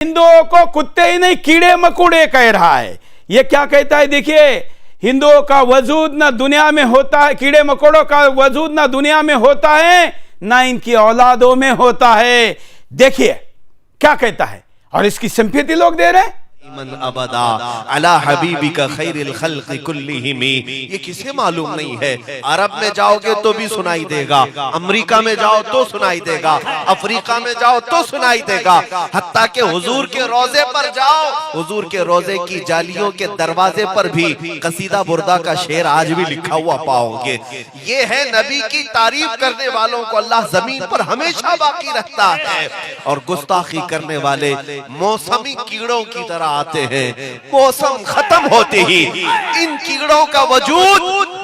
हिंदुओं को कुत्ते ही नहीं कीड़े मकोड़े कह रहा है। ये क्या कहता है देखिए, हिंदुओं का वजूद ना दुनिया में होता है, कीड़े मकोड़ों का वजूद ना दुनिया में होता है ना इनकी औलादों में होता है। देखिए क्या कहता है, और इसकी सिंपैथी लोग दे रहे हैं। मन अबदा अला हबीबिका खैरिल खल्क़ि कुल्लिहिम। ये किसे मालूम नहीं है? अरब में जाओगे तो भी सुनाई देगा, अमेरिका में जाओ तो सुनाई देगा, अफ्रीका में जाओ तो सुनाई देगा, हत्ता के हुजूर के रोजे पर जाओ, हुजूर के रोजे की जालियों के दरवाजे पर भी कसीदा बुर्दा का शेर आज भी लिखा हुआ पाओगे। ये है नबी की तारीफ करने वालों को अल्लाह जमीन पर हमेशा बाकी रखता है, और गुस्ताखी करने वाले मौसमी कीड़ों की तरह आते हैं। मौसम खत्म होते ही इन कीड़ों का वजूद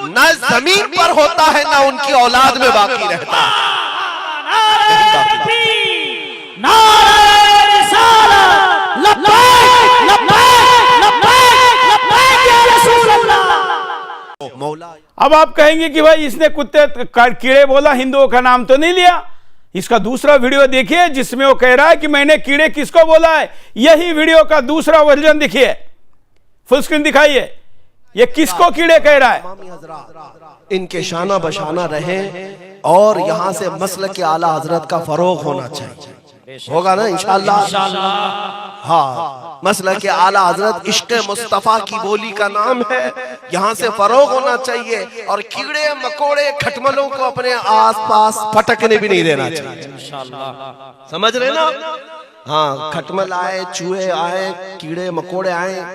न जमीन पर होता है ना उनकी औलाद में बाकी रहता है। अब आप कहेंगे कि भाई इसने कुत्ते कीड़े बोला, हिंदुओं का नाम तो नहीं लिया। इसका दूसरा वीडियो देखिए जिसमें वो कह रहा है कि मैंने कीड़े किसको बोला है। यही वीडियो का दूसरा वर्जन देखिए, फुल स्क्रीन दिखाइए। ये किसको कीड़े कह रहा है। इनके शाना बशाना रहे और यहां से मसलक के आला हजरत का फरोग होना चाहिए। होगा ना इंशाअल्लाह। हाँ, मसलक के आला हजरत इश्क मुस्तफा की बोली का नाम है, यहाँ से फरोग होना चाहिए, और कीड़े मकोड़े खटमलों को अपने आस पास फटकने भी नहीं देना चाहिए। समझ रहे ना? हाँ, खटमल आए, चूहे आए, कीड़े मकोड़े आए,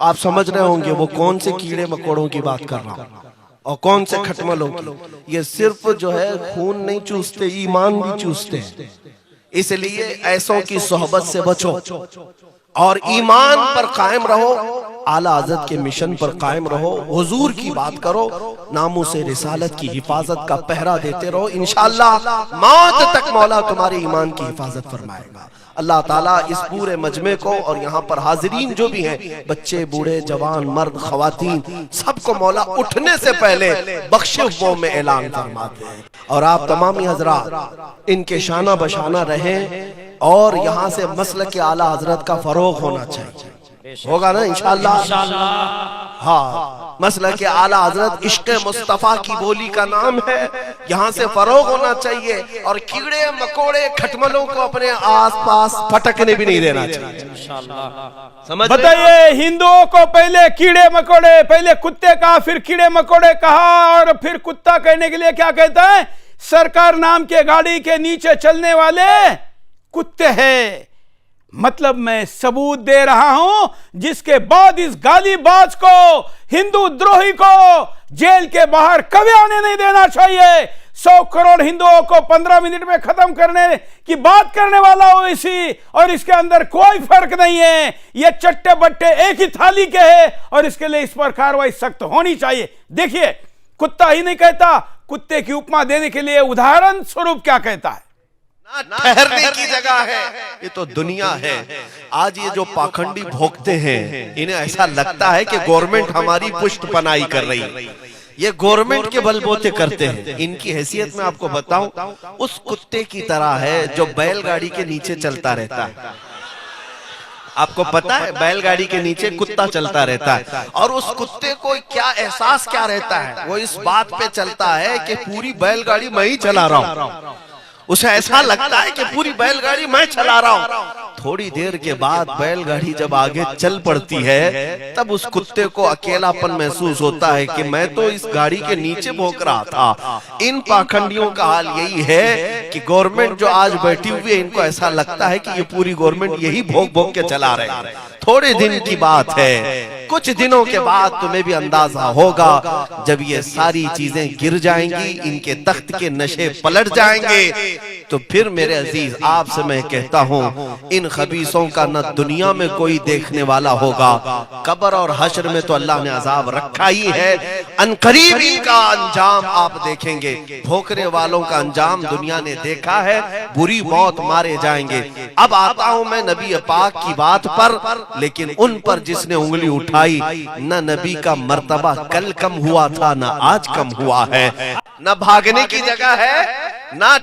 आप समझ रहे होंगे वो कौन से कीड़े मकोड़ों की बात कर रहा हूँ और कौन से खटमलों की। ये सिर्फ जो है खून नहीं चूसते, ईमान भी चूसते हैं। इसलिए ऐसों की सोहबत से बचो और ईमान पर कायम रहो, आला हज़रत के मिशन पर कायम रहो, हुजूर की बात करो, नामों से रिसालत की हिफाजत का पहरा देते रहो। इंशाअल्लाह मौत तक मौला तुम्हारे ईमान की हिफाजत फरमाएगा। अल्लाह ताला इस पूरे मजमे को और यहाँ पर हाजिरीन जो भी हैं, बच्चे बूढ़े जवान मर्द खवातीन, सबको मौला उठने से पहले बख्शिश में ऐलान फरमाते हैं। और आप तमामी हजरात इनके शाना बशाना रहें और यहाँ से मसलक के आला हजरत का फरोग होना चाहिए। होगा ना इंशाअल्लाह। हाँ, मसलक के आला हजरत इश्क मुस्तफा की बोली का नाम है, यहाँ से फरोग होना चाहिए, और कीड़े मकोड़े खटमलों को अपने आस पास फटकने भी नहीं देना चाहिए। समझ बताइए, हिंदुओं को पहले कीड़े मकोड़े, पहले कुत्ते कहा, फिर कीड़े मकोड़े कहा, और फिर कुत्ता कहने के लिए क्या कहता है? सरकार नाम के गाड़ी के नीचे चलने वाले कुत्ते हैं। मतलब मैं सबूत दे रहा हूं, जिसके बाद इस गालीबाज को, हिंदू द्रोही को जेल के बाहर कभी आने नहीं देना चाहिए। 100 करोड़ हिंदुओं को 15 मिनट में खत्म करने की बात करने वाला हो इसी, और इसके अंदर कोई फर्क नहीं है। ये चट्टे बट्टे एक ही थाली के हैं, और इसके लिए इस पर कार्रवाई सख्त होनी चाहिए। देखिए, कुत्ता ही नहीं कहता, कुत्ते की उपमा देने के लिए उदाहरण स्वरूप क्या कहता है? ठहरने की जगह है, ये तो दुनिया है। आज ये जो पाखंडी भोगते हैं, इन्हें ऐसा लगता है कि गवर्नमेंट हमारी पुष्ट पनाही कर रही है। ये गवर्नमेंट के बलबोते करते हैं। इनकी हैसियत में आपको बताऊं, उस कुत्ते की तरह है जो बैलगाड़ी के नीचे चलता रहता है। आपको पता है, बैलगाड़ी के नीचे कुत्ता चलता रहता है, और उस कुत्ते को क्या एहसास क्या रहता है? वो इस बात पे चलता है कि पूरी बैलगाड़ी मैं ही चला रहा हूं। उसे ऐसा लगता है कि पूरी बैलगाड़ी मैं चला रहा हूं। थोड़ी देर के बाद बैलगाड़ी जब आगे चल पड़ती है, तब उस कुत्ते को अकेलापन महसूस होता है कि मैं तो इस गाड़ी के नीचे भौंक रहा था। इन पाखंडियों का हाल यही है कि गवर्नमेंट जो आज बैठी हुई है, इनको ऐसा लगता है कि ये पूरी गवर्नमेंट यही भौंक भौंक के चला रहे हैं। थोड़े दिन की बात है, कुछ दिनों के बाद तुम्हें भी अंदाजा होगा, जब ये सारी चीजें गिर जाएंगी, इनके तख्त के नशे पलट जाएंगे, तो फिर मेरे अजीज आपसे मैं कहता हूँ, इन खबीसों का न दुनिया में कोई देखने वाला होगा, कब्र और हश्र में तो अल्लाह ने अजाब रखा ही है। अनकरीब इनका अंजाम आप देखेंगे। भोंकने वालों का अंजाम दुनिया ने देखा है, बुरी मौत मारे जाएंगे। अब आता हूं मैं नबी पाक की बात पर, लेकिन उन पर जिसने उंगली उठाई, न नबी का मर्तबा कल कम हुआ था, न आज कम हुआ है। न भागने की जगह है, न